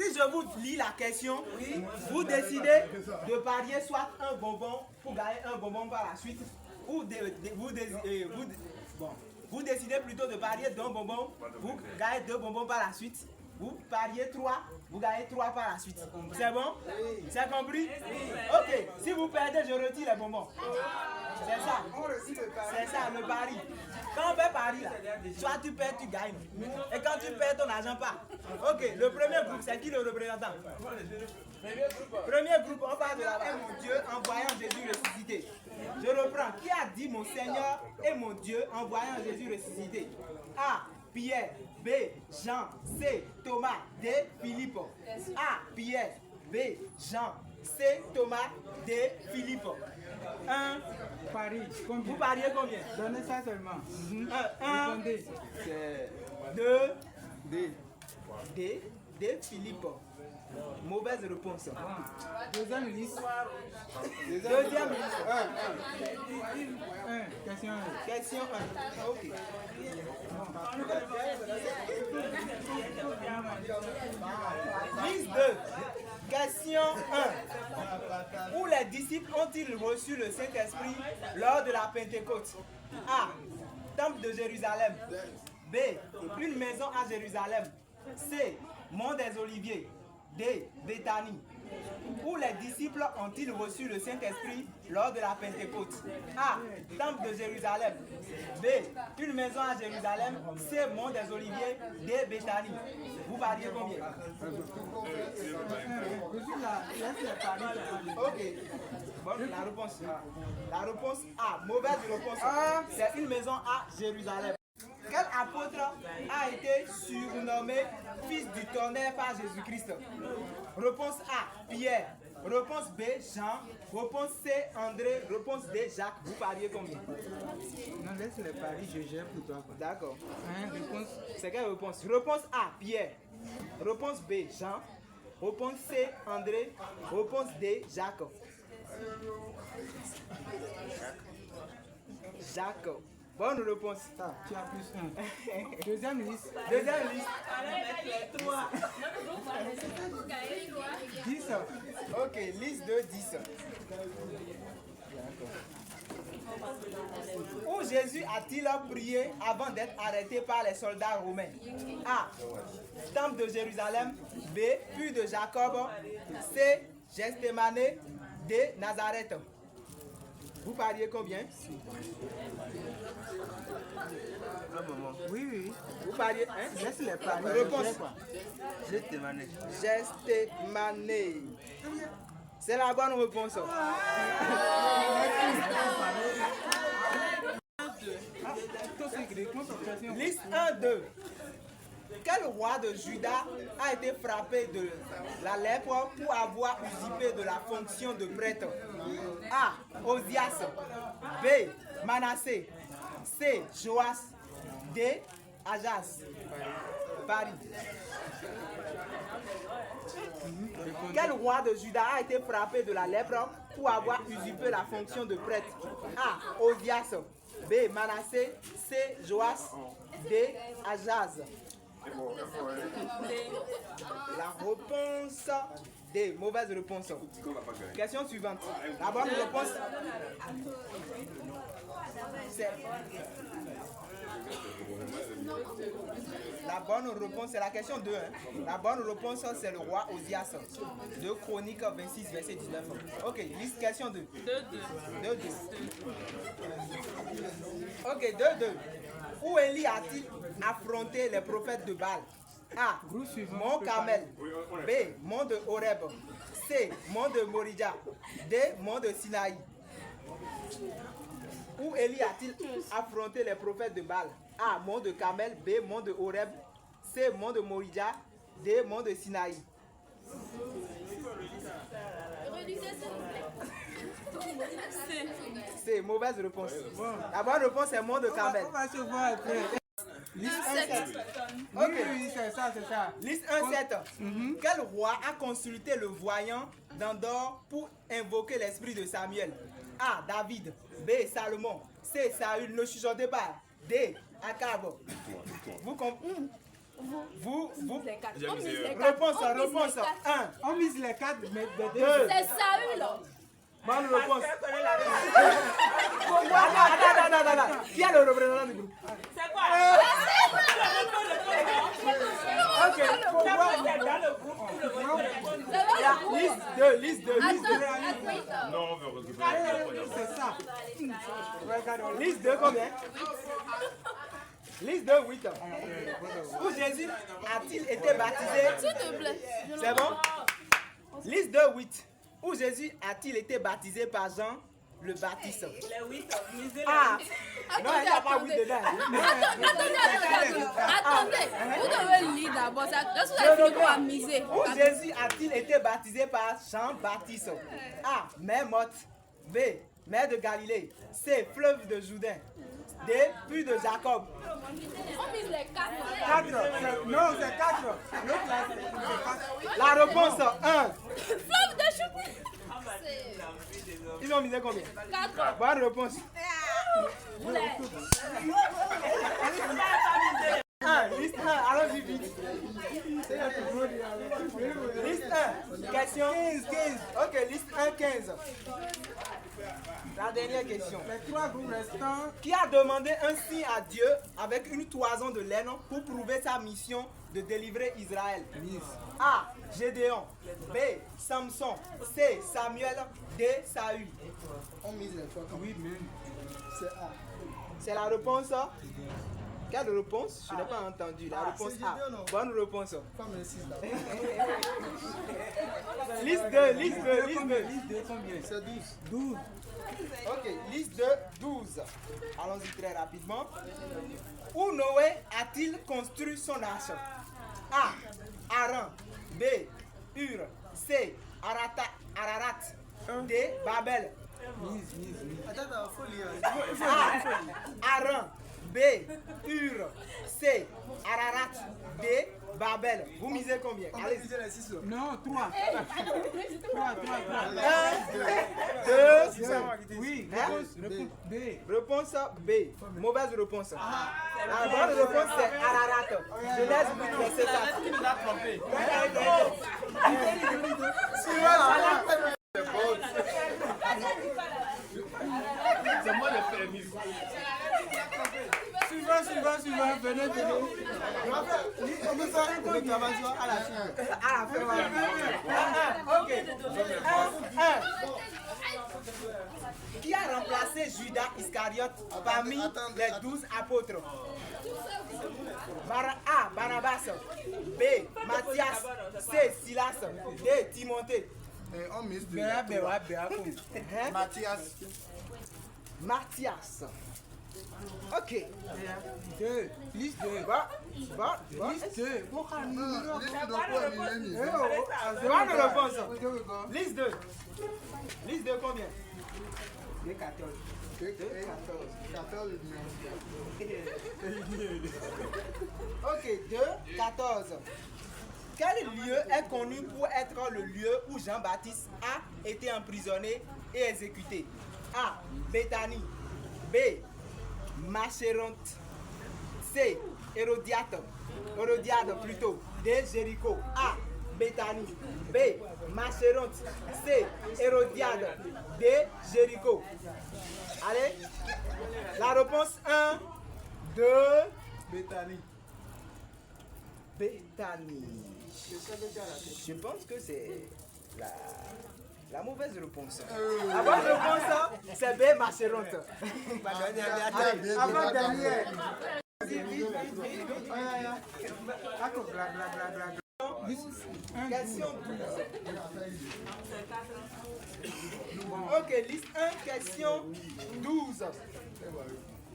Si je vous lis la question, vous décidez de parier soit un bonbon pour gagner un bonbon par la suite, ou vous décidez plutôt de parier d'un bonbon, vous gagnez 2 bonbons par la suite. Vous pariez 3, vous gagnez 3 par la suite. C'est bon? C'est compris? Ok, si vous perdez, je retire les bonbons. C'est ça. C'est ça, le pari. Quand on fait pari là, soit tu perds, tu gagnes. Et quand tu perds, ton argent part. Ok, le premier groupe, c'est qui le représentant? Premier groupe, on parle de là-bas. Et mon Dieu, en voyant Jésus ressuscité. Je reprends. Qui a dit mon Seigneur et mon Dieu en voyant Jésus ressuscité? A. Pierre. B. Jean. C. Thomas. D. Philippe. A. Pierre. B. Jean. C. Thomas. D. Philippe. 1. Paris. Vous pariez combien? Donnez ça seulement. 1. 2. D. D. Philippe. Mauvaise réponse. Deuxième liste. Deuxième liste. 1. Question 1. Question 1. Ok. Liste 2. Question 1. Où les disciples ont-ils reçu le Saint-Esprit lors de la Pentecôte? A. Temple de Jérusalem. B. Une maison à Jérusalem. C. Mont des Oliviers. D. Béthanie. Où les disciples ont-ils reçu le Saint-Esprit lors de la Pentecôte? A. Temple de Jérusalem. B. Une maison à Jérusalem. C. Mont des Oliviers. D. Béthanie. Vous pariez combien? Ok. Bon, la réponse. La réponse A. Mauvaise réponse. C'est une maison à Jérusalem. Quel apôtre a été surnommé fils du tonnerre par Jésus-Christ? Réponse A, Pierre. Réponse B, Jean. Réponse C, André. Réponse D, Jacques. Vous pariez combien? Non, laisse les paris, je gère pour toi. D'accord. Réponse. C'est quelle réponse? Réponse A, Pierre. Réponse B, Jean. Réponse C, André. Réponse D, Jacques. Jacques. Bonne réponse. Ça, tu as plus 1. Deuxième liste. Deuxième liste. 10. Ok, liste de 10. Où Jésus a-t-il prié avant d'être arrêté par les soldats romains? A. Temple de Jérusalem. B. Puits de Jacob. C. Gethsémani. D. Nazareth. Vous pariez combien? Oui, oui. Vous pariez, hein? Laisse les paris. Réponse. Gethsémani. Gethsémani. C'est la bonne réponse. Liste 1, 2. Quel roi de Juda a été frappé de la lèpre pour avoir usurpé de la fonction de prêtre? A. Osias. B. Manassé. C. Joas. D. Ajas. Paris. Quel roi de Juda a été frappé de la lèpre pour avoir usurpé la fonction de prêtre? A. Osias. B. Manassé. C. Joas. D. Ajas. La réponse D. Mauvaise réponse. Question suivante. La bonne réponse c'est... La bonne réponse, c'est la question 2. La bonne réponse, c'est le roi Osias. 2 Chroniques 26, verset 19. Ok, liste question 2. 2-2. Ok, 2-2. Où Élie a-t-il affronté les prophètes de Baal? A. Mont Carmel. B. Mont de Horeb. C. Mont de Moridja. D. Mont de Sinaï. Où Élie a-t-il affronté les prophètes de Baal? A. Mont de Carmel. B. Mont de Horeb. C. Mont de Moridja. D. Mont de Sinaï. C'est mauvaise réponse. La bonne réponse est Mont de Carmel. On va se voir après. Liste 1-7. Ok. Oui, c'est ça, c'est ça. Liste 1-7. Quel roi a consulté le voyant d'Endor pour invoquer l'esprit de Samuel? A. David. B. Salomon. C. Saül. Ne chuchotez pas. D. Akab. Vous comprenez? Vous. Les 4. On mise les 4. Réponse 1. On mise les 4, mais de 2. C'est Saül là. Bonne réponse. Attends. Qui est le représentant du groupe? C'est quoi? Ok. Liste 2. Non, on veut récupérer. C'est ça. Liste 2 combien? Liste 2, 8 ans. Où Jésus a-t-il été baptisé? S'il te plaît. C'est bon? Liste 2, 8. Où Jésus a-t-il été baptisé par Jean le Baptiste? Les 8 ans. Ah! Non, il n'y a pas 8 dedans. Attendez. Vous devez lire d'abord ça. Lorsque vous avez fini, vous allez miser. Où Jésus a-t-il été baptisé par Jean-Baptiste? A. Mer morte. B. Mer de Galilée. C. Fleuve de Jourdain. D. Puits de Jacob. On mise les 4. 4. Non, c'est 4. L'autre là, c'est 4. La réponse 1. Fleuve de Jourdain. Ils ont misé combien? 4. Bonne réponse. 1. Liste 1. Allons-y vite. Liste 1. Question 15. Ok, liste 1, 15. La dernière question. Les 3 groupes restants. Qui a demandé un signe à Dieu avec une toison de laine pour prouver sa mission de délivrer Israël? A. Gédéon. B. Samson. C. Samuel. D. Saül. On mise les 3 comme Oui, mais. c'est A. C'est la réponse. Quelle réponse? Je n'ai pas entendu. La réponse c'est A. Gédéon, non? Bonne réponse. Comme le 6 là. Liste 2. Liste 2 combien? C'est 12. 12. Ok, liste 2, 12. Allons-y très rapidement. Où Noé a-t-il construit son arche? A. Haran. B. Ur. C. Ararat. D. Babel. Attends, faut lire. A. Haran. B. Ur. C. Ararat. D. Babel. Vous misez combien? On va Allez. miser les 6 là. Non, 3. 3. 1, 2, Oui, Hein? réponse B. réponse B. Mauvaise réponse. La bonne réponse c'est Ararat. Je laisse vous laisser ça. Qui nous a trompé? C'est moi le permis. Suivant, venez. On peut faire une réclamation à la fin. À la fin, voilà. Ok. 1. Qui a remplacé Judas Iscariote parmi les 12 apôtres? A. Barnabas. B. Matthias. C. Silas. D. Timothée. Et on mise 2. Béa, Hein? Mathias. Matthias. Ok. 2. Liste 2. Bon. Liste 2. Non, les filles doivent pas miser. Bonne réponse. Liste 2. Liste 2 combien? 14. 14. Ok, 2, 14. Quel lieu est connu pour être le lieu où Jean-Baptiste a été emprisonné et exécuté? A. Béthanie. B. Machéronte. C. Hérodiade plutôt. D. Jéricho. A. Béthanie. B. Machéronte. C. Hérodiade. D. Jéricho. Allez. La réponse 1, 2. Béthanie. Béthanie. Je pense que c'est la mauvaise réponse. La bonne réponse, c'est B. Machéronte. Avant dernière. Question 12. Ok, liste 1, question 12.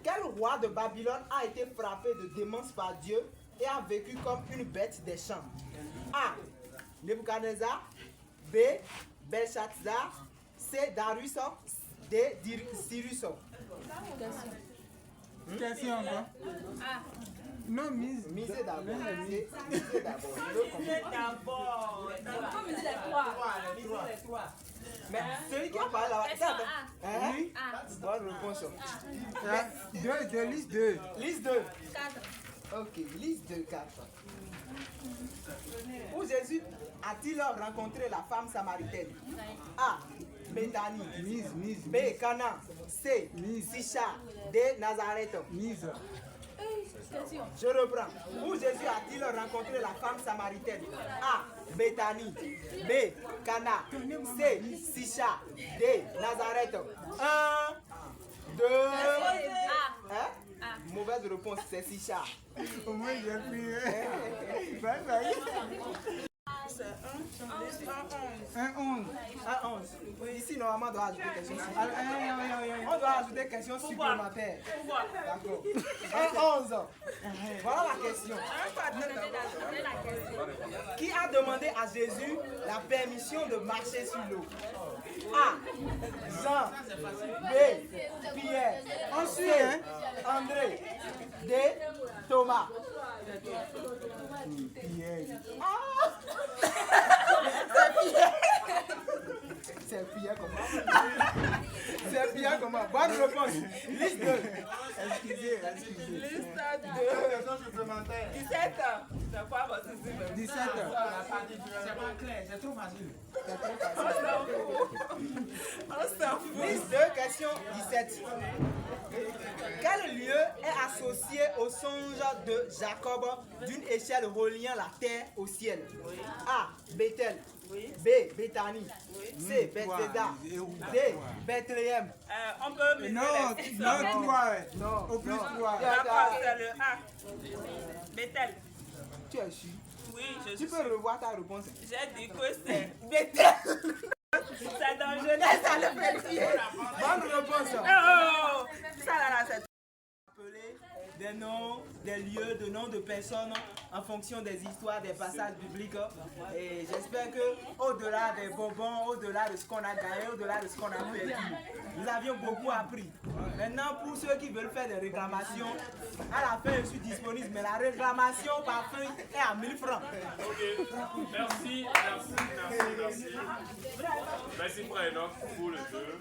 Quel roi de Babylone a été frappé de démence par Dieu et a vécu comme une bête des champs? A. Nebuchadnezzar. B. Belshazzar. C. Darius. D. Cyrus. Question encore. Non, mise. Misez d'abord. Misez d'abord. On mise les 3. Mais celui qui a parlé là-bas, Question attends. A. Hein? Oui. Bonne réponse. 2, liste 2. Liste 2. 4. Ok, liste de 4. Où Jésus a-t-il rencontré la femme samaritaine? A. Béthanie. B. Cana. C. Sicha. D. Nazareth. Je reprends. Où Jésus a-t-il rencontré la femme samaritaine? A. Béthanie. B. Cana. C. Sicha. D. Nazareth. 1, 2. Hein? Mauvaise réponse, c'est Sicha. Au moins, j'ai pris. Bye bye. Un 11. Un 11. Ici, normalement, on doit ajouter quelque chose. On doit ajouter quelque chose supplémentaire. D'accord. Un 11. Voilà la question. Qui a demandé à Jésus la permission de marcher sur l'eau? A. Jean. B. Pierre. C. André. D. Thomas. Pierre. C'est Pierre comment? C'est Pierre comment? Bonne réponse. Liste 2. Excusez. Liste Question supplémentaire. 17. C'est quoi votre système? 17. C'est pas clair, c'est trop facile. On s'en fout. Liste 2, question 17. Quel lieu est associé au songe de Jacob d'une échelle reliant la terre au ciel? A. Bethel. B. Béthanie. C. Bethesda. D. Bethléem. On peut miser Non, les six. non, 3. Non. Au plus 3. D'accord, c'est le A. Bethel. Tu es sûr? Oui, je Tu suis. peux revoir ta réponse. J'ai dit que c'est. Bethel. C'est dans Genèse, ça le fait tuer. Bonne réponse. Oh, ça là, c'est. Appeler des noms, des lieux, des noms de personnes en fonction des histoires, des passages bibliques. Et j'espère que au-delà des bonbons, au-delà de ce qu'on a gagné, au-delà de ce qu'on a perdu, nous avions beaucoup appris. Maintenant, pour ceux qui veulent faire des réclamations, à la fin je suis disponible, mais la réclamation par feuille est à 1000 francs. Ok, merci. Merci, Frère Enoch, pour le jeu.